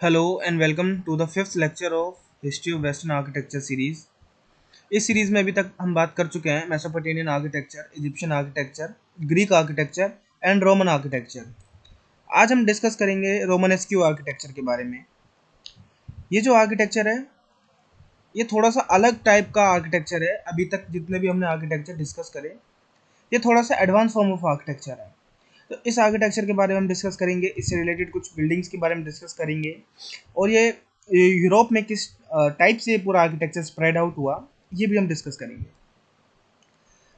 Hello and welcome to the fifth lecture of History of Western Architecture series. इस series में अभी तक हम बात कर चुके हैं Mesopotamian architecture, Egyptian architecture, Greek architecture and Roman architecture. आज हम डिस्कस करेंगे रोमनेस्क्यू आर्किटेक्चर के बारे में। ये जो आर्किटेक्चर है ये थोड़ा सा अलग टाइप का आर्किटेक्चर है। अभी तक जितने भी हमने आर्किटेक्चर डिस्कस करे ये थोड़ा सा एडवांस फॉर्म ऑफ आर्किटेक्चर है। तो इस आर्किटेक्चर के बारे में हम डिस्कस करेंगे, इससे रिलेटेड कुछ बिल्डिंग्स के बारे में डिस्कस करेंगे और ये यूरोप में किस टाइप से पूरा आर्किटेक्चर स्प्रेड आउट हुआ ये भी हम डिस्कस करेंगे।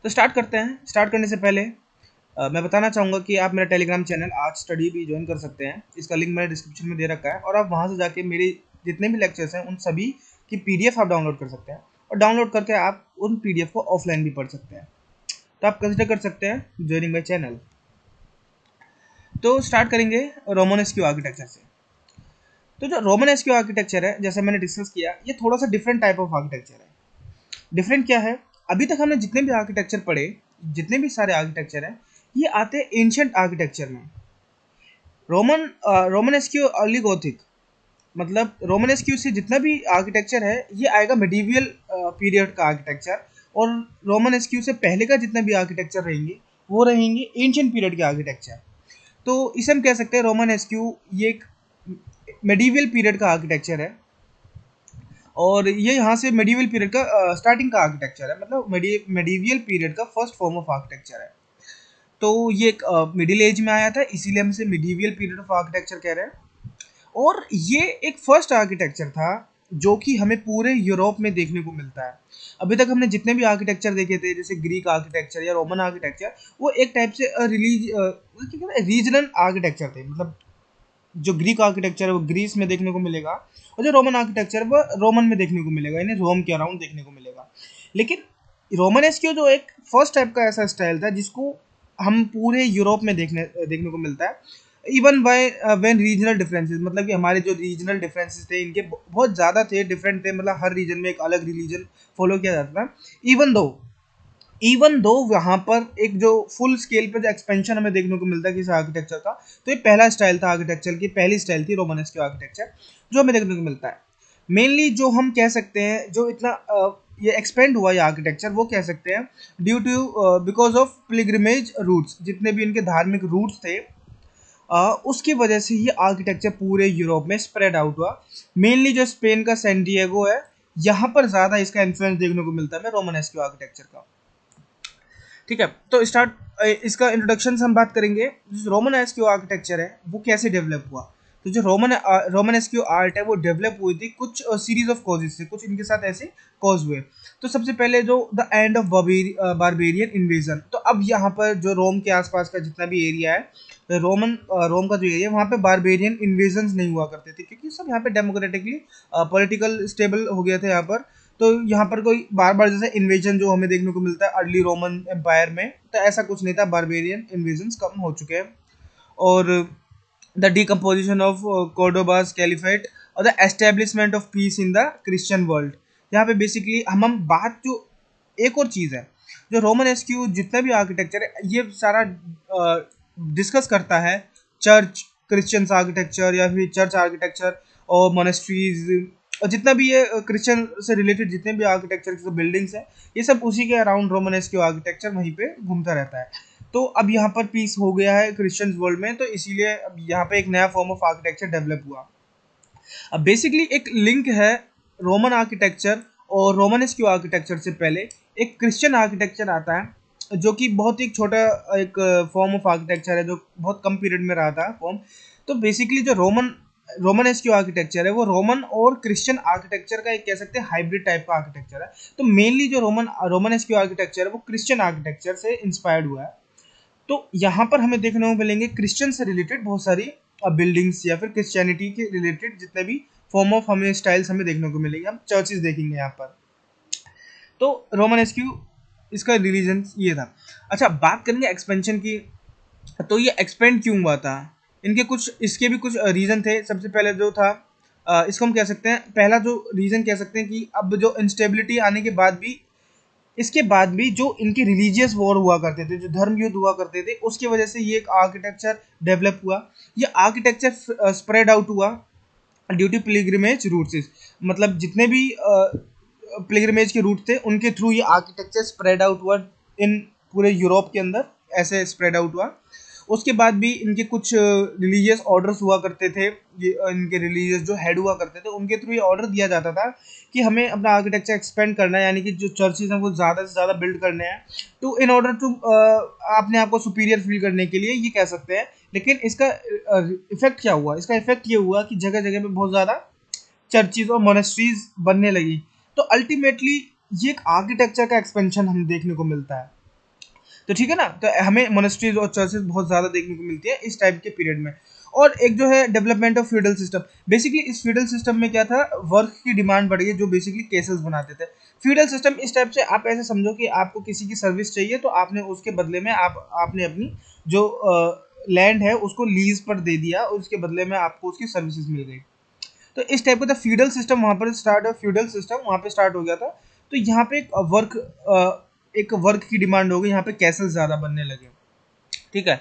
तो स्टार्ट करते हैं। स्टार्ट करने से पहले मैं बताना चाहूँगा कि आप मेरा टेलीग्राम चैनल आज स्टडी भी ज्वाइन कर सकते हैं। इसका लिंक मैंने डिस्क्रिप्शन में दे रखा है और आप वहाँ से जाके मेरे जितने भी लेक्चर्स हैं उन सभी की पीडीएफ आप डाउनलोड कर सकते हैं और डाउनलोड करके आप उन पीडीएफ को ऑफलाइन भी पढ़ सकते हैं। तो आप कंसिडर कर सकते हैं ज्वाइनिंग माई चैनल। तो स्टार्ट करेंगे रोमनेस्क्यू आर्किटेक्चर से। तो जो रोमनेस्क्यू आर्किटेक्चर है जैसे मैंने डिस्कस किया ये थोड़ा सा डिफरेंट टाइप ऑफ आर्किटेक्चर है। डिफरेंट क्या है? अभी तक हमने जितने भी आर्किटेक्चर पढ़े, जितने भी सारे आर्किटेक्चर हैं ये आते हैं एंशियंट आर्किटेक्चर में। रोमनेस्क्यू अर्ली गोथिक, मतलब रोमनेस्क्यू से जितना भी आर्किटेक्चर है ये आएगा मिडीवियल पीरियड का आर्किटेक्चर, और रोमनेस्क्यू से पहले का जितना भी आर्किटेक्चर रहेंगे वो रहेंगे एंशियंट पीरियड के आर्किटेक्चर। तो इसे हम कह सकते हैं रोमनेस्क्यू ये एक मेडिवल पीरियड का आर्किटेक्चर है और ये यहाँ से मेडिवल पीरियड का स्टार्टिंग का आर्किटेक्चर है, मतलब मेडिवल पीरियड का फर्स्ट फॉर्म ऑफ आर्किटेक्चर है। तो ये एक मिडिल एज में आया था, इसीलिए हम इसे मिडीवियल पीरियड ऑफ आर्किटेक्चर कह रहे हैं। और ये एक फर्स्ट आर्किटेक्चर था जो कि हमें पूरे यूरोप में देखने को मिलता है। अभी तक हमने जितने भी आर्किटेक्चर देखे थे जैसे ग्रीक आर्किटेक्चर या रोमन आर्किटेक्चर, वो एक टाइप से रीजनल आर्किटेक्चर थे। मतलब जो ग्रीक आर्किटेक्चर है वो ग्रीस में देखने को मिलेगा और जो रोमन आर्किटेक्चर है वो रोमन में देखने को मिलेगा, यानी रोम के अराउंड देखने को मिलेगा। लेकिन रोमनेस्क्यू जो एक फर्स्ट टाइप का ऐसा स्टाइल था जिसको हम पूरे यूरोप में देखने को मिलता है। Even by when regional differences, मतलब कि हमारे जो रीजनल डिफरेंसेस थे इनके बहुत ज़्यादा थे, डिफरेंट थे, मतलब हर रीजन में एक अलग रिलीजन फॉलो किया जाता था। इवन दो वहाँ पर एक जो फुल स्केल पे जो एक्सपेंशन हमें देखने को मिलता है किसी आर्किटेक्चर का, तो ये पहला स्टाइल था आर्किटेक्चर की, पहली स्टाइल थी रोमनेस्क्यू आर्किटेक्चर जो हमें देखने को मिलता है। मेनली जो हम कह सकते हैं जो इतना ये एक्सपेंड हुआ ये आर्किटेक्चर, वो कह सकते हैं due to because of pilgrimage routes, जितने भी इनके धार्मिक रूट्स थे उसकी वजह से ये आर्किटेक्चर पूरे यूरोप में स्प्रेड आउट हुआ। मेनली जो स्पेन का सैन डिएगो है यहाँ पर ज़्यादा इसका इन्फ्लुएंस देखने को मिलता है रोमनेस्क्यू आर्किटेक्चर का। ठीक है, तो स्टार्ट इसका इंट्रोडक्शन से हम बात करेंगे। जो रोमनेस्क्यू आर्किटेक्चर है वो कैसे डेवलप हुआ। तो जो रोमनेस्क्यू आर्ट है वो डेवलप हुई थी कुछ सीरीज ऑफ कॉजेज से, कुछ इनके साथ ऐसे कॉज हुए। तो सबसे पहले जो the end of barbarian invasion, तो अब यहाँ पर जो रोम के आसपास का जितना भी एरिया है, रोम का जो एरिया है वहाँ पे बारबेरियन इन्वेजन नहीं हुआ करते थे क्योंकि सब यहाँ पे डेमोक्रेटिकली पॉलिटिकल स्टेबल हो गया था यहाँ पर। तो यहाँ पर कोई बार बार जैसे इन्वेजन जो हमें देखने को मिलता है अर्ली रोमन एम्पायर में, तो ऐसा कुछ नहीं था, बारबेरियन इन्वेजन कम हो चुके हैं। और द डिकम्पोजिशन ऑफ कोर्डोबास कैलिफेट और the establishment of peace in the Christian world. यहाँ पे बेसिकली हम बात जो एक और चीज़ है, जो रोमन एस्क्यू जितना भी आर्किटेक्चर है ये सारा डिस्कस करता है चर्च क्रिश्चियंस आर्किटेक्चर या फिर चर्च आर्किटेक्चर और मोनेस्ट्रीज, और जितना भी ये क्रिश्चियन से रिलेटेड जितने भी आर्किटेक्चर की बिल्डिंग्स हैं ये सब उसी के अराउंड रोमनेस्क्यू आर्किटेक्चर वहीं पे घूमता रहता है। तो अब यहाँ पर पीस हो गया है क्रिश्चियंस वर्ल्ड में, तो इसीलिए अब यहाँ पे एक नया फॉर्म ऑफ आर्किटेक्चर डेवलप हुआ। अब बेसिकली एक लिंक है रोमन आर्किटेक्चर और रोमनेस्क्यू आर्किटेक्चर से पहले एक क्रिश्चियन आर्किटेक्चर आता है जो कि बहुत ही छोटा एक फॉर्म ऑफ आर्किटेक्चर है जो बहुत कम पीरियड में रहा था फॉर्म। तो बेसिकली जो रोमनेस्क्यू आर्किटेक्चर है वो रोमन और क्रिश्चियन आर्किटेक्चर का एक कह सकते हैं हाइब्रिड टाइप का आर्किटेक्चर है। तो मेनली जो रोमनेस्क्यू आर्किटेक्चर है वो क्रिश्चियन आर्किटेक्चर से इंस्पायर्ड हुआ है। तो यहाँ पर हमें देखने को मिलेंगे क्रिश्चियन से रिलेटेड बहुत सारी बिल्डिंग्स या फिर क्रिश्चियनिटी के रिलेटेड जितने भी फॉर्म ऑफ हमें स्टाइल्स हमें देखने को मिलेंगे, हम चर्चेस देखेंगे यहाँ पर। तो रोमनेस्क्यू इसका रिलीजन ये था। अच्छा, बात करेंगे एक्सपेंशन की। तो ये एक्सपेंड क्यों हुआ था, इनके कुछ इसके भी कुछ रीज़न थे। सबसे पहले जो था इसको हम कह सकते हैं, पहला जो रीज़न कह सकते हैं कि अब जो इंस्टेबिलिटी आने के बाद भी, इसके बाद भी जो इनके रिलीजियस वॉर हुआ करते थे, जो धर्म युद्ध हुआ करते थे, उसकी वजह से ये एक आर्किटेक्चर डेवलप हुआ, ये आर्किटेक्चर स्प्रेड आउट हुआ ड्यू टू पिलग्रिमेज रूट्स, मतलब जितने भी पिलग्रिमेज के रूट थे उनके थ्रू ये आर्किटेक्चर स्प्रेड आउट हुआ इन पूरे यूरोप के अंदर, ऐसे स्प्रेड आउट हुआ। उसके बाद भी इनके कुछ रिलीजियस ऑर्डर्स हुआ करते थे, ये इनके रिलीजियस जो हेड हुआ करते थे उनके थ्रू ये ऑर्डर दिया जाता था कि हमें अपना आर्किटेक्चर एक्सपेंड करना है, यानी कि जो चर्चेज हैं वो ज़्यादा से ज़्यादा बिल्ड करने हैं, टू इन ऑर्डर टू अपने आप को सुपीरियर फील करने के लिए, ये कह सकते हैं। लेकिन इसका इफेक्ट क्या हुआ, इसका इफेक्ट ये हुआ कि जगह जगह पे बहुत ज़्यादा चर्चेज और मोनेस्ट्रीज बनने लगी। तो अल्टीमेटली ये एक आर्किटेक्चर का एक्सपेंशन हमें देखने को मिलता है। तो ठीक है ना, तो हमें मोनेस्ट्रीज और चर्चेज बहुत ज़्यादा देखने को मिलती है इस टाइप के पीरियड में। और एक जो है development of feudal system, basically इस फ्यूडल सिस्टम में क्या था, वर्क की डिमांड बढ़ गई, जो बेसिकली केसेस बनाते थे। फ्यूडल सिस्टम इस टाइप से, आप ऐसे समझो कि आपको किसी की सर्विस चाहिए तो आपने उसके बदले में आपने अपनी जो लैंड है उसको लीज पर दे दिया और उसके बदले में आपको उसकी सर्विसेज मिल गई। तो इस टाइप का था फ्यूडल सिस्टम, वहाँ पर स्टार्ट, फ्यूडल सिस्टम वहाँ पे स्टार्ट हो गया था। तो यहाँ पे एक वर्क की डिमांड हो गई, यहाँ पे कैसल ज़्यादा बनने लगे। ठीक है,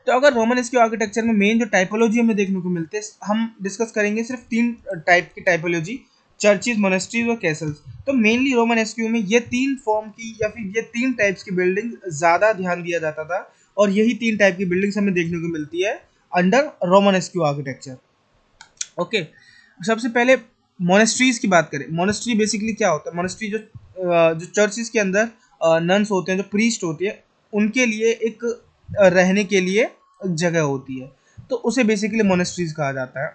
तो अगर रोमन एस्क्यू आर्किटेक्चर में मेन जो टाइपोलॉजी हमें देखने को मिलते हैं, हम डिस्कस करेंगे सिर्फ 3 टाइप की टाइपोलॉजी, चर्चेज, मोनेस्ट्रीज और कैसल्स। तो मेनली रोमन एस्क्यू में ये 3 फॉर्म की या फिर ये 3 टाइप्स की बिल्डिंग ज़्यादा ध्यान दिया जाता था, और यही 3 टाइप की बिल्डिंग्स हमें देखने को मिलती है under Roman askew architecture. Okay, सबसे पहले मोनेस्ट्रीज की बात करें। मोनेस्ट्री बेसिकली क्या होता है, मोनेस्ट्री जो चर्चेज के अंदर नन्स होते हैं, जो प्रीस्ट होते हैं, उनके लिए एक रहने के लिए जगह होती है, तो उसे बेसिकली मोनेस्ट्रीज कहा जाता है।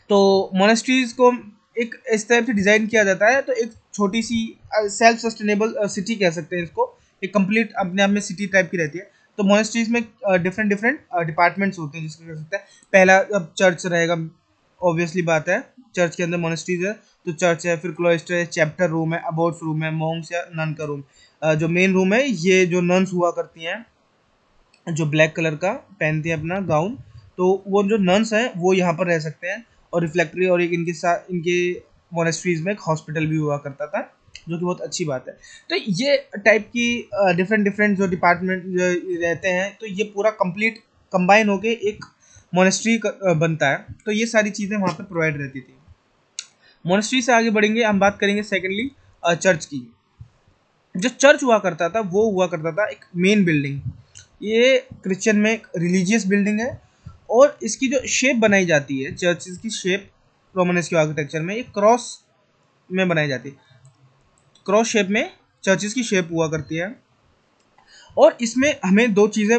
तो मोनेस्ट्रीज को एक इस टाइप से डिज़ाइन किया जाता है, तो एक छोटी सी सेल्फ सस्टेनेबल सिटी कह सकते हैं इसको, एक कंप्लीट अपने आप में सिटी टाइप की रहती है। तो मोनेस्ट्रीज में डिफरेंट डिफरेंट डिपार्टमेंट्स होते हैं, जिसको कह सकते हैं। पहला अब चर्च रहेगा, ऑब्वियसली बात है, चर्च के अंदर मोनेस्ट्रीज है तो चर्च है, फिर क्लोइस्टर है, चैप्टर रूम है, अबोट्स रूम है, मॉन्क्स या नन का रूम। जो मेन रूम है, ये जो नन्स हुआ करती हैं, जो ब्लैक कलर का पहनती हैं अपना गाउन, तो वो जो नन्स हैं वो यहाँ पर रह सकते हैं। और रिफ्लेक्टरी, और एक इनके साथ इनके मोनेस्ट्रीज में एक हॉस्पिटल भी हुआ करता था, जो कि बहुत अच्छी बात है। तो ये टाइप की डिफरेंट डिफरेंट जो डिपार्टमेंट रहते हैं, तो ये पूरा कंप्लीट कंबाइन होके एक मोनेस्ट्री बनता है। तो ये सारी चीज़ें वहाँ पर प्रोवाइड रहती थी। मोनेस्ट्री से आगे बढ़ेंगे, हम बात करेंगे सेकेंडली चर्च की। जो चर्च हुआ करता था वो हुआ करता था एक मेन बिल्डिंग, ये क्रिश्चियन में एक रिलीजियस बिल्डिंग है, और इसकी जो शेप बनाई जाती है, चर्चेज की शेप रोमन के आर्किटेक्चर में, ये क्रॉस में बनाई जाती है। क्रॉस शेप में चर्चेज की शेप हुआ करती है, और इसमें हमें दो चीज़ें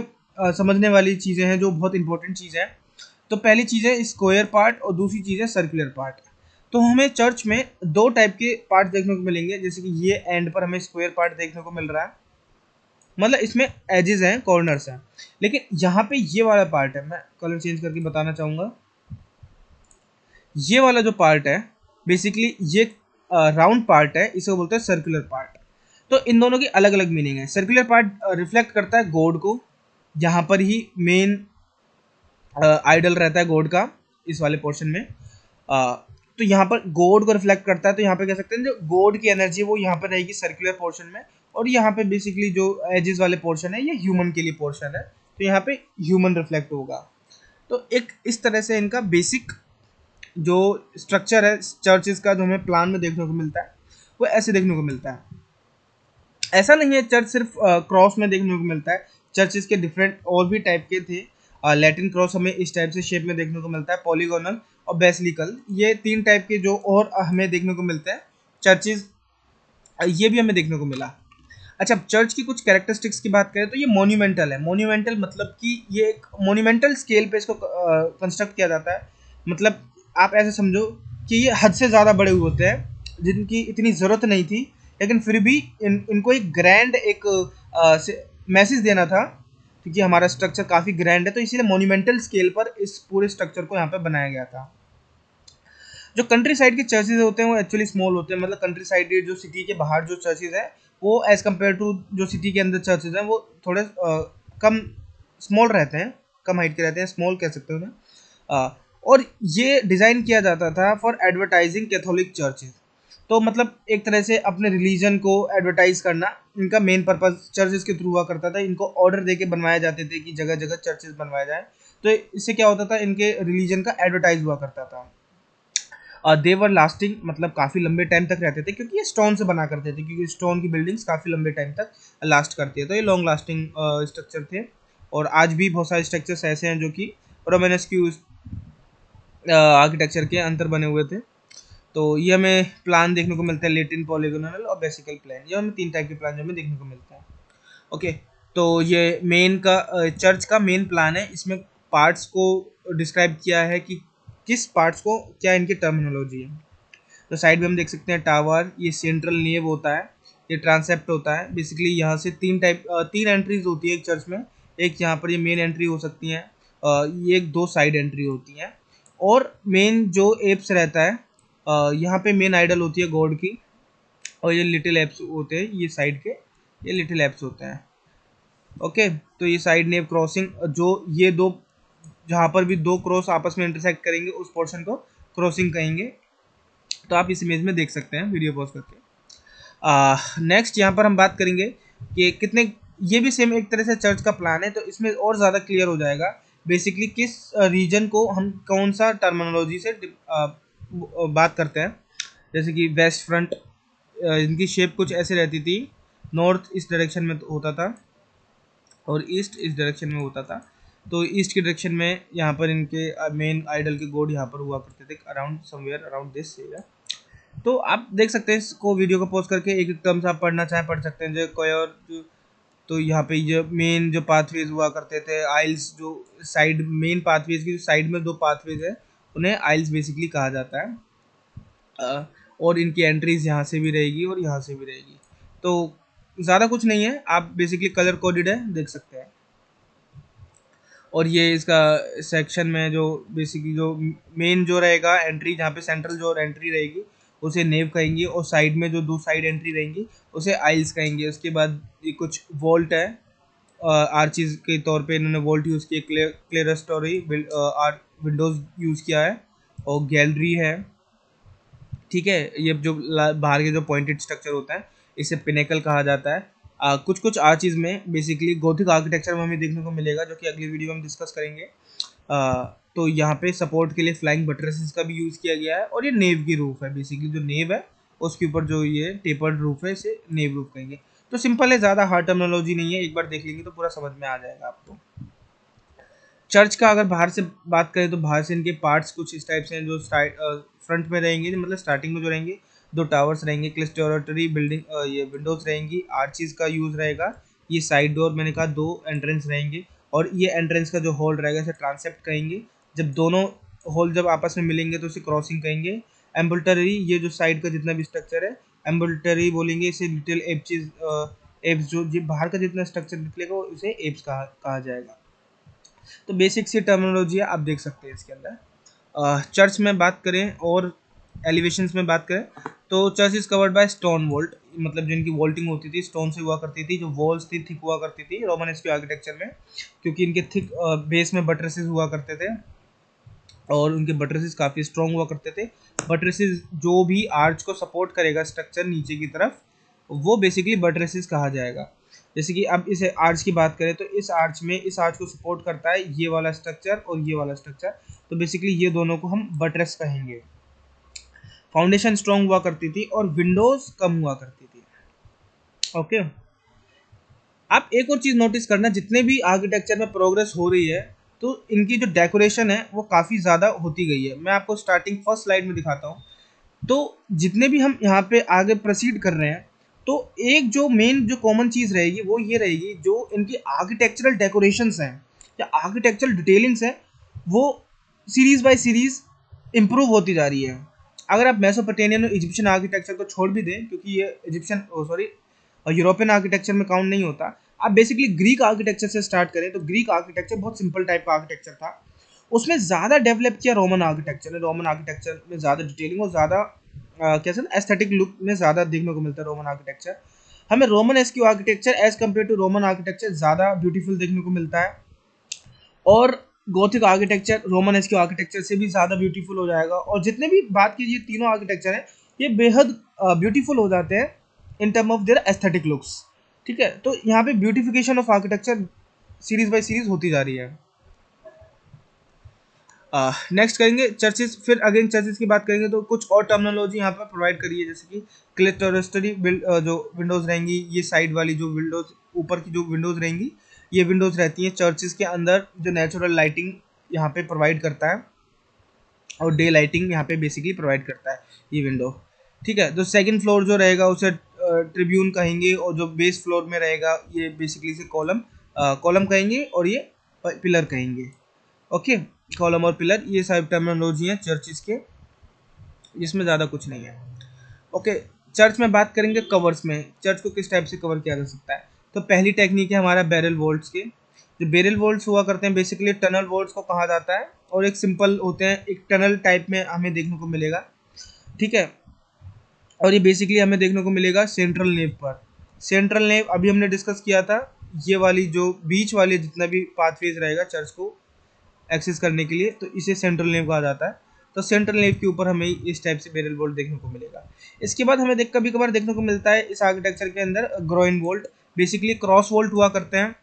समझने वाली चीज़ें हैं जो बहुत इंपॉर्टेंट चीज़ें हैं। तो पहली चीज़ है स्क्वायर पार्ट, और दूसरी चीज़ है सर्कुलर पार्ट। तो हमें चर्च में दो टाइप के पार्ट देखने को मिलेंगे, जैसे कि ये एंड पर हमें स्क्वायर पार्ट देखने को मिल रहा है, मतलब इसमें एजेस हैं, कॉर्नर्स हैं। लेकिन यहाँ पे ये वाला पार्ट है, मैं कलर चेंज करके बताना चाहूँगा। ये वाला जो पार्ट है, बेसिकली ये राउंड पार्ट है, इसे बोलते हैं सर्कुलर पार्ट। तो इन दोनों की अलग अलग मीनिंग है। सर्कुलर पार्ट रिफ्लेक्ट करता है गॉड को, यहाँ पर ही मेन आइडल रहता है गॉड का, इस वाले पोर्शन में। तो यहाँ पर गॉड को रिफ्लेक्ट करता है, तो यहाँ पे कह सकते हैं जो गॉड की एनर्जी है वो यहाँ पर रहेगी सर्कुलर पोर्शन में, और यहाँ पे बेसिकली जो एजेस वाले पोर्शन है ये ह्यूमन के लिए पोर्शन है, तो यहाँ पे ह्यूमन रिफ्लेक्ट होगा। तो एक इस तरह से इनका बेसिक जो स्ट्रक्चर है चर्चेज का, जो हमें प्लान में देखने को मिलता है, वो ऐसे देखने को मिलता है। ऐसा नहीं है चर्च सिर्फ क्रॉस में देखने को मिलता है, चर्चेज के डिफरेंट और भी टाइप के थे। लैटिन क्रॉस हमें इस टाइप से शेप में देखने को मिलता है, पॉलीगोनल और बेसिलिकल, ये 3 टाइप के जो और हमें देखने को मिलते हैं चर्चेज, ये भी हमें देखने को मिला। अच्छा, चर्च की कुछ कैरेक्टरिस्टिक्स की बात करें तो ये मोन्यूमेंटल है। मोन्यूमेंटल मतलब कि ये एक मोन्यूमेंटल स्केल पे इसको कंस्ट्रक्ट किया जाता है। मतलब आप ऐसे समझो कि ये हद से ज़्यादा बड़े हुए होते हैं, जिनकी इतनी ज़रूरत नहीं थी, लेकिन फिर भी इनको एक ग्रैंड एक मैसेज देना था, क्योंकि हमारा स्ट्रक्चर काफ़ी ग्रैंड है, तो इसीलिए मोन्यूमेंटल स्केल पर इस पूरे स्ट्रक्चर को यहाँ पर बनाया गया था। जो कंट्री साइड के चर्चेज होते हैं वो एक्चुअली स्मॉल होते हैं, मतलब कंट्री साइड जो सिटी के बाहर जो चर्चेज है वो एज कम्पेयर टू जो सिटी के अंदर चर्चेज हैं वो थोड़े कम स्मॉल रहते हैं, कम हाइट के रहते हैं, स्मॉल कह सकते हैं उन्हें। और ये डिज़ाइन किया जाता था फॉर एडवर्टाइजिंग कैथोलिक चर्चेज। तो मतलब एक तरह से अपने रिलीजन को एडवर्टाइज करना इनका मेन पर्पज चर्चेज के थ्रू हुआ करता था। इनको ऑर्डर देके बनवाए जाते थे कि जगह जगह चर्चेज बनवाए जाए, तो इससे क्या होता था, इनके रिलीजन का एडवर्टाइज हुआ करता था। देवर लास्टिंग, मतलब काफ़ी लंबे टाइम तक रहते थे, क्योंकि ये स्टोन से बना करते थे, क्योंकि स्टोन की बिल्डिंग्स काफ़ी लंबे टाइम तक लास्ट करती है, तो ये लॉन्ग लास्टिंग स्ट्रक्चर थे। और आज भी बहुत सारे स्ट्रक्चर्स ऐसे हैं जो कि रोमानेस्क आर्किटेक्चर के अंतर बने हुए थे। तो ये हमें प्लान देखने को मिलता है, लेटिन, पॉलीगोनल और बेसिकल प्लान, ये हमें 3 टाइप के प्लान जो हमें देखने को मिलता है। ओके, तो ये मेन का चर्च का मेन प्लान है। इसमें पार्ट्स को डिस्क्राइब किया है कि किस पार्ट्स को क्या इनकी टर्मिनोलॉजी है। तो साइड में हम देख सकते हैं टावर, ये सेंट्रल नेव होता है, ये ट्रांसेप्ट होता है। बेसिकली यहाँ से 3 एंट्रीज होती है एक चर्च में। एक यहाँ पर ये मेन एंट्री हो सकती है, ये एक 2 साइड एंट्री होती हैं। और मेन जो एप्स रहता है, यहाँ पे मेन आइडल होती है गॉड की, और ये लिटिल एप्स होते हैं, ये साइड के ये लिटिल एप्स होते हैं। ओके, तो ये साइड नेव क्रॉसिंग, जो ये दो, जहाँ पर भी 2 क्रॉस आपस में इंटरसेक्ट करेंगे उस पोर्शन को क्रॉसिंग कहेंगे। तो आप इस इमेज में देख सकते हैं वीडियो पॉज करके। नेक्स्ट यहाँ पर हम बात करेंगे कि कितने, ये भी सेम एक तरह से चर्च का प्लान है, तो इसमें और ज़्यादा क्लियर हो जाएगा बेसिकली किस रीजन को हम कौन सा टर्मिनोलॉजी से बात करते हैं। जैसे कि वेस्ट फ्रंट, इनकी शेप कुछ ऐसे रहती थी, नॉर्थ इस डायरेक्शन में होता था और ईस्ट इस डायरेक्शन में होता था। तो ईस्ट की डायरेक्शन में यहाँ पर इनके मेन आइडल के गॉड यहाँ पर हुआ करते थे, around somewhere around this area. तो आप देख सकते हैं इसको, वीडियो को पॉज करके एक एक टर्म्स आप पढ़ना चाहें पढ़ सकते हैं। जो कोई और तो यहाँ पे ये मेन जो पाथवेज हुआ करते थे, आइल्स, जो साइड मेन पाथवेज की साइड में 2 पाथवेज है, उन्हें आइल्स बेसिकली कहा जाता है। और इनकी एंट्रीज यहाँ से भी रहेगी और यहाँ से भी रहेगी। तो ज़्यादा कुछ नहीं है, आप बेसिकली कलर कोडेड है देख सकते हैं। और ये इसका सेक्शन में जो बेसिकली जो मेन जो रहेगा एंट्री, जहाँ पे सेंट्रल जो एंट्री रहेगी उसे नेव कहेंगे, और साइड में जो 2 साइड एंट्री रहेंगी उसे आइल्स कहेंगे। उसके बाद ये कुछ वॉल्ट है, आर्चिज के तौर पे इन्होंने वॉल्ट यूज़ किए, क्लेरस्टोरी विंडोज यूज़ किया है, और गैलरी है। ठीक है, ये जो बाहर के जो पॉइंटेड स्ट्रक्चर होता है इसे पिनेकल कहा जाता है। कुछ कुछ आर्चिज में बेसिकली गोथिक आर्किटेक्चर में हमें देखने को मिलेगा, जो कि अगली वीडियो में हम डिस्कस करेंगे। तो यहाँ पे सपोर्ट के लिए फ्लाइंग बटरेसेस का भी यूज़ किया गया है, और ये नेव की रूफ है, बेसिकली जो नेव है उसके ऊपर जो ये टेपर्ड रूफ है इसे नेव रूफ कहेंगे। तो सिंपल है, ज़्यादा हार्ड टर्मिनोलॉजी नहीं है, एक बार देख लेंगे तो पूरा समझ में आ जाएगा आपको। चर्च का अगर बाहर से बात करें तो बाहर से इनके पार्ट्स कुछ इस टाइप से हैं, जो फ्रंट में रहेंगे, मतलब स्टार्टिंग में जो रहेंगे 2 टावर्स रहेंगे, क्लिस्टोरेटरी बिल्डिंग, ये विंडोज रहेंगी, आर्चिज का यूज़ रहेगा, ये साइड डोर मैंने कहा 2 एंट्रेंस रहेंगे, और ये एंट्रेंस का जो होल रहेगा इसे ट्रांसेप्ट कहेंगे। जब दोनों होल जब आपस में मिलेंगे तो इसे क्रॉसिंग कहेंगे। एम्बुलटरी, ये जो साइड का जितना भी स्ट्रक्चर है एम्बुलटरी बोलेंगे, इसे लिटिल एप्स, एप्स जो बाहर का जितना स्ट्रक्चर निकलेगा उसे एप्स कहा जाएगा। तो बेसिक सी टर्मिनोलॉजी है, आप देख सकते हैं इसके अंदर। चर्च में बात करें और एलिवेशंस में बात करें तो church is covered by stone vault, मतलब जिनकी वॉल्टिंग होती थी स्टोन से हुआ करती थी, जो वॉल्स थी थिक हुआ करती थी रोमन के आर्किटेक्चर में, क्योंकि इनके थिक बेस में बटरेसेस हुआ करते थे, और उनके बटरेसेस काफ़ी स्ट्रॉन्ग हुआ करते थे। बटरेसेस जो भी आर्च को सपोर्ट करेगा स्ट्रक्चर नीचे की तरफ, वो बेसिकली बटरेसेस कहा जाएगा। जैसे कि अब इस आर्च की बात करें तो इस आर्च को सपोर्ट करता है ये वाला स्ट्रक्चर और ये वाला स्ट्रक्चर, तो बेसिकली ये दोनों को हम बटरेस कहेंगे। फाउंडेशन स्ट्रॉन्ग हुआ करती थी और विंडोज कम हुआ करती थी। ओके, आप एक और चीज़ नोटिस करना, जितने भी आर्किटेक्चर में प्रोग्रेस हो रही है तो इनकी जो डेकोरेशन है वो काफ़ी ज़्यादा होती गई है। मैं आपको स्टार्टिंग फर्स्ट स्लाइड में दिखाता हूँ। तो जितने भी हम यहाँ पे आगे प्रोसीड कर रहे हैं, तो एक जो मेन जो कॉमन चीज़ रहेगी वो ये रहेगी, जो इनकी आर्किटेक्चरल डेकोरेशंस हैं या आर्किटेक्चरल डिटेलिंग्स हैं, वो सीरीज़ बाय सीरीज़ इम्प्रूव होती जा रही है। अगर आप मेसोपोटामियन और इजिप्शियन आर्किटेक्चर को छोड़ भी दें, क्योंकि ये इजिप्शियन यूरोपियन आर्किटेक्चर में काउंट नहीं होता, आप बेसिकली ग्रीक आर्किटेक्चर से स्टार्ट करें तो ग्रीक आर्किटेक्चर बहुत सिंपल टाइप का आर्किटेक्चर था। उसमें ज़्यादा डेवलप किया रोमन आर्किटेक्चर ने। रोमन आर्किटेक्चर में ज़्यादा डिटेलिंग और ज़्यादा कैसे ना एस्थेटिक लुक में ज़्यादा देखने को मिलता है रोमन आर्किटेक्चर। हमें Romanesque architecture as compare to Roman architecture ज़्यादा ब्यूटीफुल देखने को मिलता है, और Gothic architecture Romanesque architecture से भी ज़्यादा ब्यूटीफुल हो जाएगा। और जितने भी बात कीजिए तीनों आर्किटेक्चर हैं, ये बेहद ब्यूटीफुल हो जाते हैं in term of their aesthetic looks. ठीक है, तो यहाँ पे beautification of architecture series by series होती जा रही है। नेक्स्ट करेंगे चर्चेस, फिर अगेन चर्चेस की बात करेंगे तो कुछ और टर्मिनोलॉजी यहाँ पर प्रोवाइड करी है, जैसे कि क्लेटोरिस्टरी जो विंडोज रहेंगी, ये साइड वाली जो विंडोज, ऊपर की जो विंडोज रहेंगी, ये विंडोज रहती हैं चर्चेस के अंदर, जो नेचुरल लाइटिंग यहाँ पे प्रोवाइड करता है और डे लाइटिंग यहाँ पे बेसिकली प्रोवाइड करता है ये विंडो। ठीक है, तो सेकंड फ्लोर जो रहेगा उसे ट्रिब्यून कहेंगे, और जो बेस फ्लोर में रहेगा ये बेसिकली से कॉलम कॉलम कहेंगे, और ये पिलर कहेंगे। ओके, कॉलम और पिलर ये सारी टर्मिनोलॉजी हैं चर्चेस के, जिसमें ज़्यादा कुछ नहीं है। ओके, चर्च में बात करेंगे कवर्स में, चर्च को किस टाइप से कवर किया जा सकता है। तो पहली टेक्निक है हमारा बैरल वॉल्ट्स के। जो बैरल वॉल्ट्स हुआ करते हैं बेसिकली टनल वॉल्ट्स को कहा जाता है, और एक सिंपल होते हैं, एक टनल टाइप में हमें देखने को मिलेगा। ठीक है, और ये बेसिकली हमें देखने को मिलेगा सेंट्रल नेव पर। सेंट्रल नेव अभी हमने डिस्कस किया था, ये वाली जो बीच वाली जितना भी पाथवेज रहेगा चर्च को एक्सेस करने के लिए, तो इसे सेंट्रल नेव कहा जाता है। तो सेंट्रल नेव के ऊपर हमें इस टाइप से बैरल वोल्ट देखने को मिलेगा। इसके बाद हमें कभी कभार देखने को मिलता है इस आर्किटेक्चर के अंदर groin volt, basically cross volt हुआ करते हैं।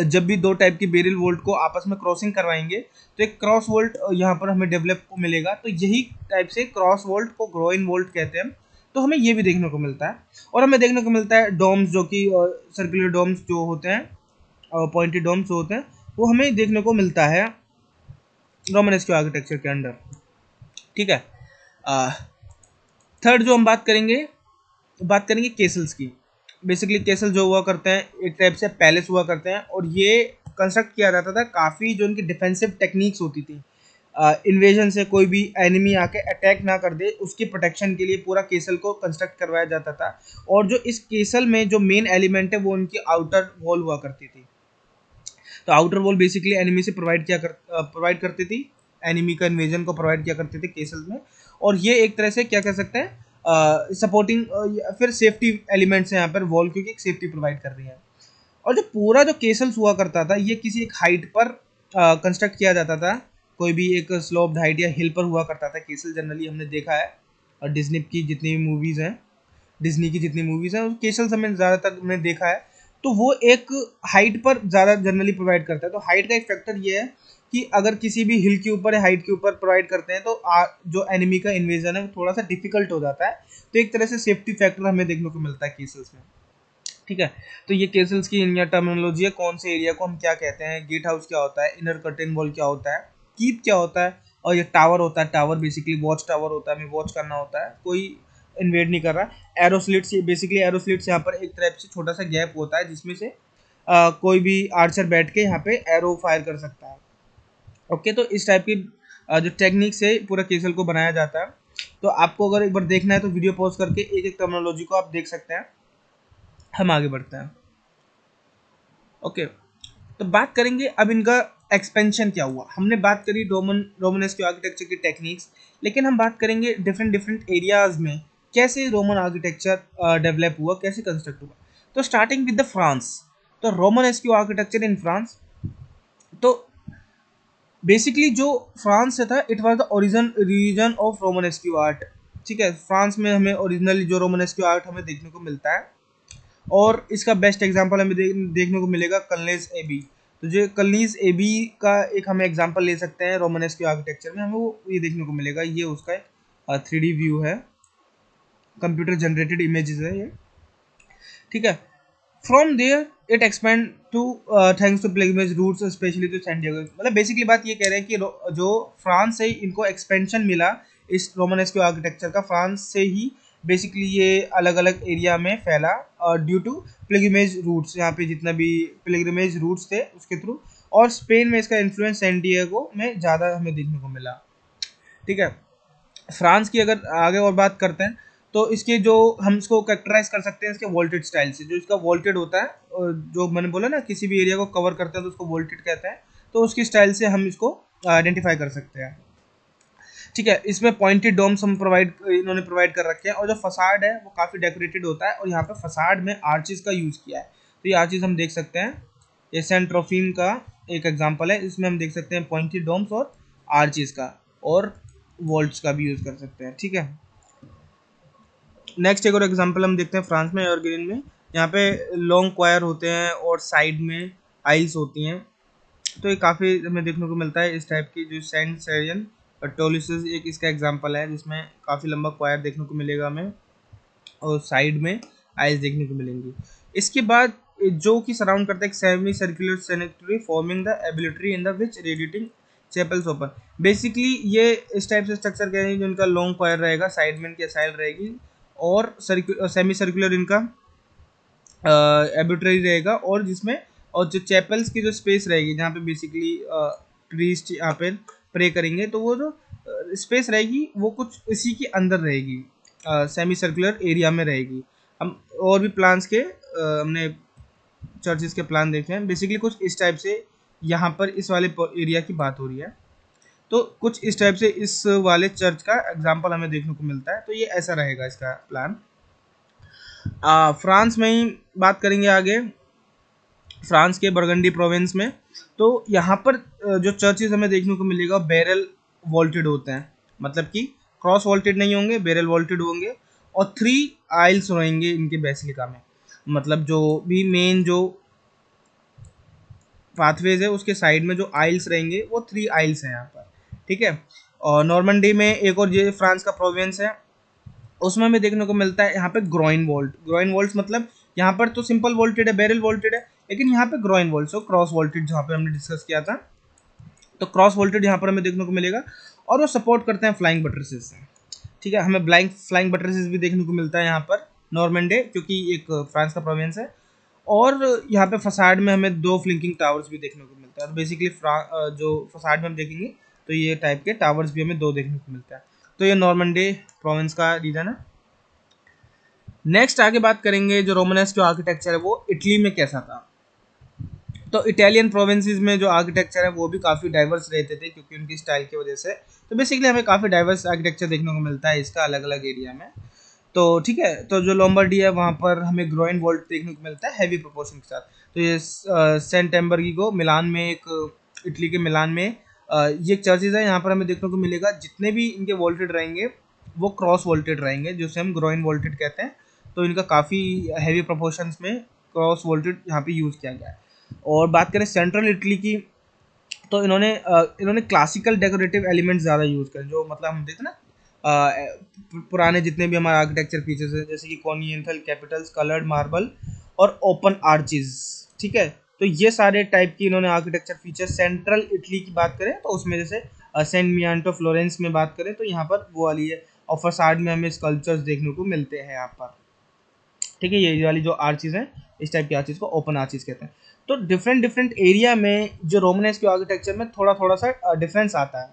जब भी दो टाइप की बैरल वोल्ट को आपस में क्रॉसिंग करवाएंगे तो एक क्रॉस वोल्ट यहाँ पर हमें डेवलप को मिलेगा, तो यही टाइप से क्रॉस वोल्ट को ग्रोइन वोल्ट कहते हैं। तो हमें ये भी देखने को मिलता है, और हमें देखने को मिलता है डोम्स, जो कि सर्कुलर डोम्स जो होते हैं, पॉइंटेड डोम्स जो होते हैं, वो हमें देखने को मिलता है रोमन के आर्किटेक्चर के अंडर। ठीक है, थर्ड जो हम बात करेंगे केसल्स की। बेसिकली केसल जो हुआ करते हैं एक टाइप से पैलेस हुआ करते हैं, और ये कंस्ट्रक्ट किया जाता था, काफ़ी जो उनकी डिफेंसिव टेक्निक्स होती थी, इन्वेजन से कोई भी एनिमी आके अटैक ना कर दे उसकी प्रोटेक्शन के लिए पूरा केसल को कंस्ट्रक्ट करवाया जाता था। और जो इस केसल में जो मेन एलिमेंट है वो उनकी आउटर वॉल हुआ करती थी। तो आउटर वॉल बेसिकली एनिमी से प्रोवाइड करती थी, एनिमी का इन्वेजन को प्रोवाइड किया करते थे केसल्स में। और ये एक तरह से क्या कह सकते हैं, सपोर्टिंग, फिर सेफ्टी एलिमेंट्स हैं यहाँ पर वॉल, क्योंकि एक सेफ्टी प्रोवाइड कर रही है। और जो पूरा जो केसल्स हुआ करता था ये किसी एक हाइट पर कंस्ट्रक्ट किया जाता था, कोई भी एक स्लोप्ड हाइट या हिल पर हुआ करता था केसल। जनरली हमने देखा है, और डिज्नी की जितनी मूवीज़ हैं केसल्स हमें ज़्यादातर हमने देखा है। तो वो एक हाइट पर ज़्यादा जनरली प्रोवाइड करता है। तो हाइट का एक फैक्टर ये है कि अगर किसी भी हिल के ऊपर या हाइट के ऊपर प्रोवाइड करते हैं तो जो एनिमी का इन्वेजन है वो थोड़ा सा डिफिकल्ट हो जाता है। तो एक तरह से सेफ्टी फैक्टर हमें देखने को मिलता है केसल्स में। ठीक है, तो ये केसल्स की इंडिया टर्मिनोलॉजी है, कौन से एरिया को हम क्या कहते हैं, गेट हाउस क्या होता है, इनर कर्टेन वॉल क्या होता है, कीप क्या होता है, और ये टावर होता है। टावर बेसिकली वॉच टावर होता है, हमें वॉच करना होता है, कोई इन्वेड नहीं कर रहा। एरोस्लिट्स, ये बेसिकली एरोस्लिट्स यहाँ पर एक तरह से छोटा सा गैप होता है जिसमें से कोई भी आर्चर बैठ के यहाँ पे एरो फायर कर सकता है। ओके, तो इस टाइप की जो टेक्निक से पूरा केसल को बनाया जाता है। तो आपको अगर एक बार देखना है तो वीडियो पॉज करके एक एक टर्मिनोलॉजी को आप देख सकते हैं। हम आगे बढ़ते हैं। ओके, तो बात करेंगे अब इनका एक्सपेंशन क्या हुआ। हमने बात करी रोमनस्क आर्किटेक्चर की टेक्निक्स, लेकिन हम बात करेंगे डिफरेंट डिफरेंट एरियाज में कैसे रोमन आर्किटेक्चर डेवलप हुआ, कैसे कंस्ट्रक्ट हुआ। तो स्टार्टिंग विद द फ्रांस, तो रोमनस्क आर्किटेक्चर इन फ्रांस। तो बेसिकली जो फ्रांस से था, it was the origin region of Romanesque art. ठीक है, फ्रांस में हमें ओरिजिनली जो रोमनस्क आर्ट हमें देखने को मिलता है, और इसका बेस्ट एग्जांपल हमें देखने को मिलेगा कलनीज एबी। तो जो कलनीज एबी का एक हमें एग्जांपल ले सकते हैं रोमनस्क आर्किटेक्चर में, हमें वो ये देखने को मिलेगा। ये उसका एक 3D व्यू है, कंप्यूटर जनरेटेड इमेजेस है ये। ठीक है, from there it expand to thanks to pilgrimage routes specially to San Diego. मतलब बेसिकली बात ये कह रहे हैं कि जो फ्रांस से इनको एक्सपेंशन मिला इस रोमनस्क आर्किटेक्चर का, फ्रांस से ही बेसिकली ये अलग अलग एरिया में फैला, ड्यू टू पिलग्रिमेज रूट्स, यहाँ पे जितना भी पिलग्रिमेज रूट्स थे उसके थ्रू। और स्पेन में इसका इन्फ्लुएंस सैन डिएगो में ज़्यादा हमें देखने को मिला। ठीक है, फ्रांस की अगर आगे और बात करते हैं तो इसके जो हम इसको कैरेक्टराइज कर सकते हैं इसके वोल्टेड स्टाइल से। जो इसका वोल्टेड होता है, जो मैंने बोला ना किसी भी एरिया को कवर करते हैं तो उसको वोल्टेड कहते हैं, तो उसकी स्टाइल से हम इसको आइडेंटिफाई कर सकते हैं। ठीक है, इसमें पॉइंटेड डोम्स इन्होंने प्रोवाइड कर रखे हैं, और जो फसाड है वो काफ़ी डेकोरेटेड होता है, और यहाँ पे फसाड में आर्चेस का यूज़ किया है। तो ये आर्चेस हम देख सकते हैं, ये सेंट ट्रोफिम का एक एग्जाम्पल है, इसमें हम देख सकते हैं पॉइंटेड डोम्स और आर्चेस का, और वोल्ट्स का भी यूज़ कर सकते हैं। ठीक है, नेक्स्ट एक और एग्जांपल हम देखते हैं फ्रांस में एवरग्रीन में। यहाँ पे लॉन्ग क्वायर होते हैं और साइड में आइल्स होती हैं। तो ये काफ़ी हमें देखने को मिलता है इस टाइप की, जो सेंट सेरियन और टोलिसिस एक इसका एग्जांपल है, जिसमें काफ़ी लंबा क्वायर देखने को मिलेगा हमें और साइड में आइज देखने को मिलेंगी। इसके बाद जो कि सराउंड करता है एक semi circular sanitary forming the ambulatory in the which radiating chapels open. Basically ये इस टाइप से स्ट्रक्चर कहेंगे जो इनका लॉन्ग क्वायर रहेगा, साइड में इनकी असाइल रहेगी और सेमी सर्कुलर इनका एबिलिटरी रहेगा, और जिसमें और जो चैपल्स की जो स्पेस रहेगी जहाँ पे बेसिकली प्रीस्ट यहाँ पे प्रे करेंगे, तो वो जो स्पेस रहेगी वो कुछ इसी के अंदर रहेगी, सेमी सर्कुलर एरिया में रहेगी। हम और भी प्लान्स के हमने चर्चेस के प्लान देखे हैं, बेसिकली कुछ इस टाइप से यहाँ पर इस वाले एरिया की बात हो रही है। तो कुछ इस टाइप से इस वाले चर्च का एग्जाम्पल हमें देखने को मिलता है, तो ये ऐसा रहेगा इसका प्लान। फ्रांस में ही बात करेंगे आगे, फ्रांस के बर्गंडी प्रोविंस में। तो यहाँ पर जो चर्चेस हमें देखने को मिलेगा बैरल वॉल्टेड होते हैं, मतलब कि क्रॉस वॉल्टेड नहीं होंगे, बैरल वॉल्टेड होंगे, और 3 आइल्स रहेंगे इनके बेसिलिका में। मतलब जो भी मेन जो पाथवेज है उसके साइड में जो आइल्स रहेंगे वो 3 आइल्स हैं यहाँ पर, ठीक है। और नॉर्मंडी में एक और ये फ्रांस का प्रोविंस है, उसमें हमें देखने को मिलता है यहाँ पे ग्रोइन वोल्ट। ग्रोइन वोल्ट मतलब यहाँ पर तो सिंपल वोल्टेड है, बैरल वोल्टेड है, लेकिन यहाँ पे groin volt, so cross vaulted जहाँ पे हमने डिस्कस किया था, तो क्रॉस वोल्टेड यहाँ पर हमें देखने को मिलेगा, और वो सपोर्ट करते हैं फ्लाइंग बटरेसेस से, ठीक है। हमें फ्लाइंग बटरेसेस भी देखने को मिलता है यहाँ पर नॉर्मंडे, क्योंकि एक फ्रांस का प्रोविंस है। और यहाँ पे फसाड में हमें 2 फ्लिंकिंग टावर्स भी देखने को मिलता है। तो बेसिकली जो फसाड में हम देखेंगे तो ये टाइप के टावर्स भी हमें 2 देखने को मिलता है। तो ये नॉर्मंडे प्रोविंस का रीजन है। नेक्स्ट आगे बात करेंगे जो रोमनेस्क जो आर्किटेक्चर है वो इटली में कैसा था। तो इटालियन प्रोविंसेस में जो आर्किटेक्चर है वो भी काफ़ी डाइवर्स रहते थे, क्योंकि उनकी स्टाइल की वजह से। तो बेसिकली हमें काफ़ी डाइवर्स आर्किटेक्चर देखने को मिलता है इसका अलग अलग एरिया में। तो ठीक है, तो जो लोम्बार्डी है वहाँ पर हमें ग्रोइन वोल्ट देखने को मिलता है हैवी प्रोपोर्शन के साथ। तो ये सेंट एम्बर्गिगो मिलान में, एक इटली के मिलान में ये एक चर्चेज है, यहाँ पर हमें देखने को मिलेगा जितने भी इनके वोल्टेड रहेंगे वो क्रॉस वोल्टेड रहेंगे, जिसे हम ग्रोइन वोल्टेड कहते हैं। तो इनका काफ़ी हैवी प्रोपोर्शंस में क्रॉस वोल्टेड यहाँ पे यूज़ किया गया है। और बात करें सेंट्रल इटली की, तो इन्होंने क्लासिकल डेकोरेटिव एलिमेंट्स ज़्यादा यूज़ करें, जो मतलब हम देखते हैं ना पुराने जितने भी हमारे आर्किटेक्चर फीचर्स हैं, जैसे कि कॉनियंथल कैपिटल्स, कलर्ड मार्बल और ओपन आर्चेज, ठीक है। तो ये सारे टाइप की इन्होंने आर्किटेक्चर फीचर्स, सेंट्रल इटली की बात करें तो उसमें जैसे सेंट मियांटो फ्लोरेंस में बात करें तो यहाँ पर वो वाली है, और फसाड में हमें स्कल्पचर्स देखने को मिलते हैं यहाँ पर, ठीक है। ये वाली जो आर्चेज हैं, इस टाइप की आर्चेज को ओपन आर्चेज कहते हैं। तो डिफरेंट डिफरेंट एरिया में जो रोमनेस्क के आर्किटेक्चर में थोड़ा थोड़ा सा डिफरेंस आता है।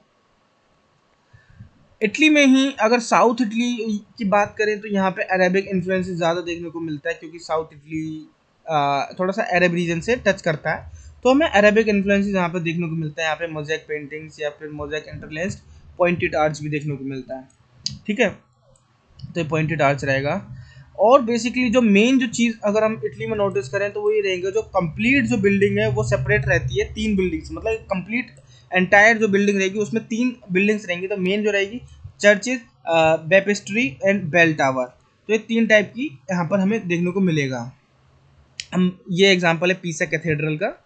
इटली में ही अगर साउथ इटली की बात करें तो यहाँ पे अरेबिक इन्फ्लुएंस ज़्यादा देखने को मिलता है, क्योंकि साउथ इटली थोड़ा सा अरब रीजन से टच करता है। तो हमें अरेबिक इन्फ्लुएंस यहाँ पे देखने को मिलता है, यहाँ पे मोज़ेक पेंटिंग्स या फिर मोज़ेक इंटरलेस्ड पॉइंटेड आर्च भी देखने को मिलता है, ठीक है। तो ये पॉइंटेड आर्च रहेगा। और बेसिकली जो मेन जो चीज़ अगर हम इटली में नोटिस करें तो वो ये रहेगा, जो कंप्लीट जो बिल्डिंग है वो सेपरेट रहती है 3 बिल्डिंग्स, मतलब कंप्लीट एंटायर जो बिल्डिंग रहेगी उसमें 3 बिल्डिंग्स रहेंगी। तो मेन जो रहेगी चर्चेज, बेपिस्ट्री एंड बेल टावर। तो ये 3 टाइप की यहाँ पर हमें देखने को मिलेगा। हम ये एग्जांपल है पीसा कैथेड्रल का,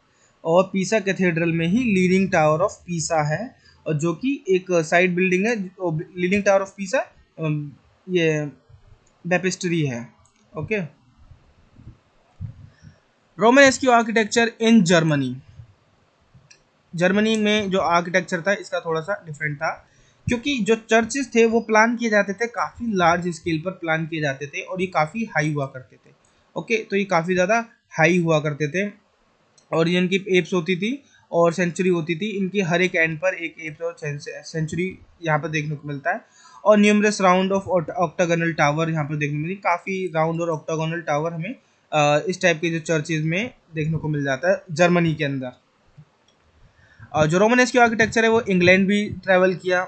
और पीसा कैथेड्रल में ही लीनिंग टावर ऑफ पीसा है, और जो कि एक साइड बिल्डिंग है। लीनिंग टावर ऑफ पीसा ये बेपिस्ट्री है, okay. Romanesque architecture in Germany. Germany में जो आर्किटेक्चर था इसका थोड़ा सा डिफरेंट था, क्योंकि जो चर्चेस थे वो प्लान किए जाते थे काफ़ी लार्ज स्केल पर प्लान किए जाते थे, और ये काफ़ी हाई हुआ करते थे, ओके। तो ये काफ़ी ज़्यादा हाई हुआ करते थे, और ये इनकी एप्स होती थी और सेंचुरी होती थी, इनकी हर एक एंड पर एक एप्स और सेंचुरी यहाँ पर देखने को मिलता है। और numerous round of octagonal tower यहाँ पर देखने को मिलती, काफ़ी राउंड और ऑक्टागोनल टावर हमें इस टाइप के जो चर्चेज में देखने को मिल जाता है जर्मनी के अंदर। जो रोमनेस्क आर्किटेक्चर है वो इंग्लैंड भी ट्रैवल किया,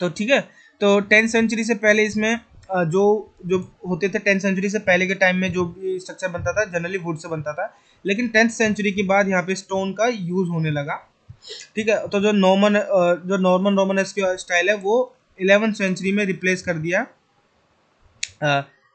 तो ठीक है। तो 10th सेंचुरी से पहले इसमें जो जो होते थे 10th सेंचुरी से पहले के टाइम में जो भी स्ट्रक्चर बनता था जनरली वुड से बनता था, लेकिन 10th सेंचुरी के बाद यहाँ पे स्टोन का यूज़ होने लगा, ठीक है। तो जो नॉर्मन रोमनेस्क स्टाइल है वो 11th सेंचुरी में रिप्लेस कर दिया,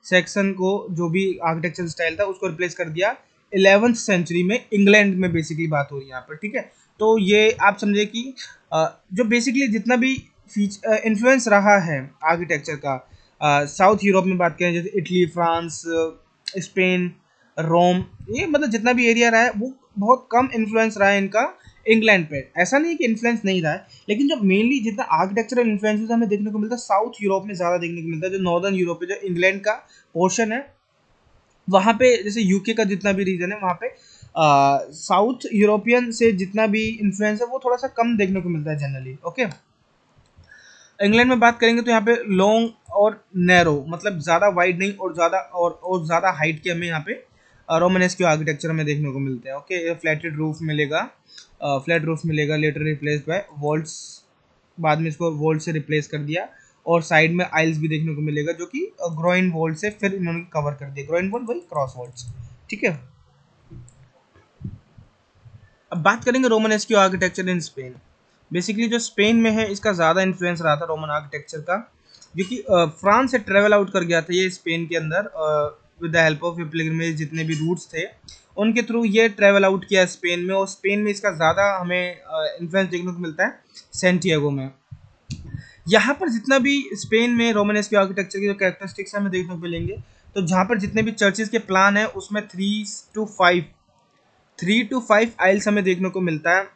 सेक्शन को जो भी आर्किटेक्चर स्टाइल था उसको रिप्लेस कर दिया 11th सेंचुरी में। इंग्लैंड में बेसिकली बात हो रही है यहाँ पर, ठीक है। तो ये आप समझे कि जो बेसिकली जितना भी इन्फ्लुएंस रहा है आर्किटेक्चर का, साउथ यूरोप में बात करें जैसे इटली, फ्रांस, स्पेन, रोम, ये मतलब जितना भी एरिया रहा है वो बहुत कम इन्फ्लुएंस रहा है इनका इंग्लैंड पे। ऐसा नहीं कि इन्फ्लुएंस नहीं रहा है, लेकिन जो मेनली जितना आर्किटेक्चरल इन्फ्लुएंस हमें देखने को मिलता है साउथ यूरोप में ज़्यादा देखने को मिलता है। जो नॉर्दर्न यूरोप है, जो इंग्लैंड का पोर्शन है, वहाँ पे जैसे यूके का जितना भी रीजन है वहाँ पे साउथ यूरोपियन से जितना भी इन्फ्लुएंस है वो थोड़ा सा कम देखने को मिलता है जनरली। ओके, इंग्लैंड में बात करेंगे तो यहाँ पे लॉन्ग और नैरो, मतलब ज़्यादा वाइड नहीं और ज़्यादा हाइट के हमें यहाँ पे रोमनेस्क्यू आर्किटेक्चर में देखने को मिलते हैं। ओके, फ्लैटेड रूफ मिलेगा, फ्लैट रूफ मिलेगा, लेटर रिप्लेस्ड बाय वॉल्ट्स, बाद में इसको वॉल्ट से रिप्लेस कर दिया, और साइड में आइल्स भी देखने को मिलेगा जो कि ग्रोइन वॉल्ट से फिर इन्होंने कवर कर दिया। ग्रोइन वॉल्ट वही क्रॉस वॉल्ट्स, ठीक है। अब बात करेंगे रोमनेस्क्यू आर्किटेक्चर इन स्पेन। बेसिकली जो स्पेन में है इसका ज़्यादा इन्फ्लुएंस रहा था रोमन आर्किटेक्चर का, जो कि फ्रांस से ट्रेवल आउट कर गया था ये स्पेन के अंदर with the help of pilgrimage, जितने भी रूट्स थे उनके थ्रू ये ट्रेवल आउट किया स्पेन में, और स्पेन में इसका ज़्यादा हमें इन्फ्लुएंस देखने को मिलता है सेंटियागो में। यहाँ पर जितना भी स्पेन में रोमनेस्क्यू आर्किटेक्चर की जो कैरेक्टरिस्टिक्स हमें देखने को मिलेंगे, तो जहाँ पर जितने भी चर्चेज के प्लान है उसमें 3 to 5 आइल्स हमें देखने को मिलता है,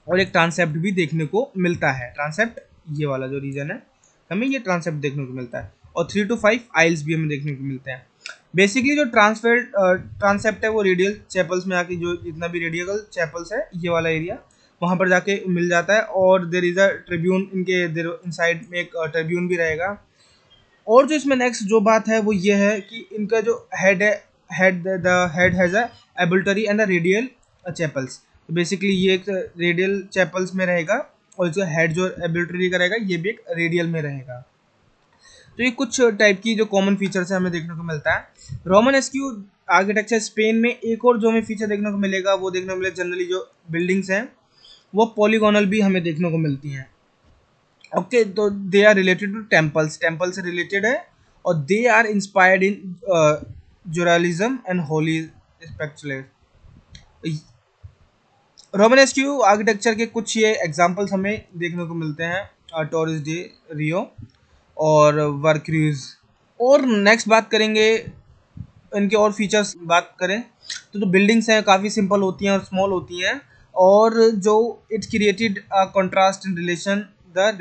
और एक ट्रांसेप्ट भी देखने को मिलता है। ट्रांसेप्ट, ये वाला जो रीजन है हमें ये ट्रांसेप्ट देखने को मिलता है, और 3 to 5 आइल्स भी हमें देखने को मिलते हैं। बेसिकली जो ट्रांसेप्ट है वो रेडियल चैपल्स में आके, जो जितना भी रेडियल चैपल्स है ये वाला एरिया वहाँ पर जाके मिल जाता है, और देर इज़ अ ट्रिब्यून, इनके इनसाइड में एक ट्रिब्यून भी रहेगा। और जो इसमें नेक्स्ट जो बात है वो ये है कि इनका जो हेड है, head has a ambulatory and a radial chapels. तो बेसिकली ये एक रेडियल चैपल्स में रहेगा, और जो हेड जो एबल्टरी का रहेगा ये भी एक रेडियल में रहेगा। तो ये कुछ टाइप की जो कॉमन फीचर्स है हमें देखने को मिलता है रोमनेस्क्यू आर्किटेक्चर स्पेन में। एक और जो हमें फीचर देखने को मिलेगा वो देखने को मिलेगा, जनरली जो बिल्डिंग्स हैं वो पॉलीगोनल भी हमें देखने को मिलती हैं। ओके, तो they are related to temples, temple से रिलेटेड है, और they are inspired in juralism and holy spectacular. Romanesque architecture के कुछ ये एग्जांपल्स हमें देखने को मिलते हैं, टॉरस डे रियो और वर्क्रूज। और नेक्स्ट बात करेंगे इनके और फीचर्स बात करें तो जो बिल्डिंग्स हैं काफ़ी सिंपल होती हैं और स्मॉल होती हैं, और जो it's created contrast in relation the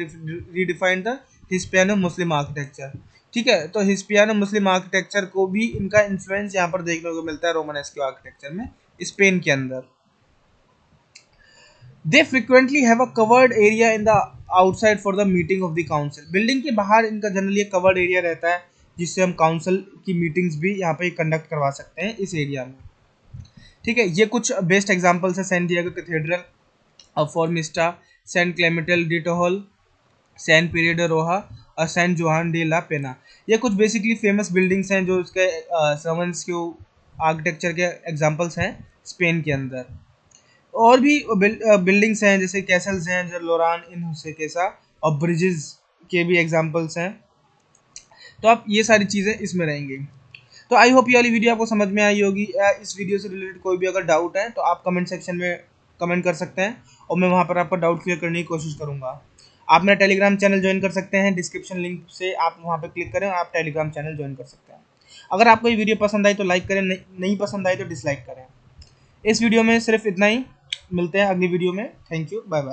redefined the Hispano Muslim architecture. ठीक है, तो हिस्पैनो मुस्लिम आर्किटेक्चर को भी इनका इन्फ्लुएंस यहाँ पर देखने को मिलता है रोमनेस्क्यू आर्किटेक्चर में स्पेन के अंदर। They frequently have a covered area in the outside for the meeting of the council. Building के बाहर इनका जनरली एक कवर्ड एरिया रहता है, जिससे हम काउंसिल की मीटिंग्स भी यहाँ पे कंडक्ट करवा सकते हैं इस एरिया में। ठीक है, ये कुछ बेस्ट एग्जांपल्स है San Diego Cathedral, Fromista, Saint Clemente de Tahull, San पीरियड रोहा और सैन जोहान डे ला पेना। ये कुछ बेसिकली फेमस बिल्डिंग्स हैं जो इसके सर्वेंट्स के आर्किटेक्चर के एग्जांपल्स हैं स्पेन के अंदर। और भी बिल्डिंग्स हैं जैसे कैसल्स हैं जो लोरान इन हुसेकेसा, और ब्रिजेस के भी एग्जांपल्स हैं। तो आप ये सारी चीज़ें इसमें रहेंगी। तो आई होप ये वाली वीडियो आपको समझ में आई होगी। इस वीडियो से रिलेटेड कोई भी अगर डाउट है तो आप कमेंट सेक्शन में कमेंट कर सकते हैं, और मैं वहाँ पर आपका डाउट क्लियर करने की कोशिश करूँगा। आप मेरा टेलीग्राम चैनल ज्वाइन कर सकते हैं, डिस्क्रिप्शन लिंक से आप वहाँ पर क्लिक करें, आप टेलीग्राम चैनल ज्वाइन कर सकते हैं। अगर आपको ये वीडियो पसंद आई तो लाइक करें, नहीं पसंद आई तो डिसलाइक करें। इस वीडियो में सिर्फ इतना ही, मिलते हैं अगली वीडियो में। Thank you, bye bye.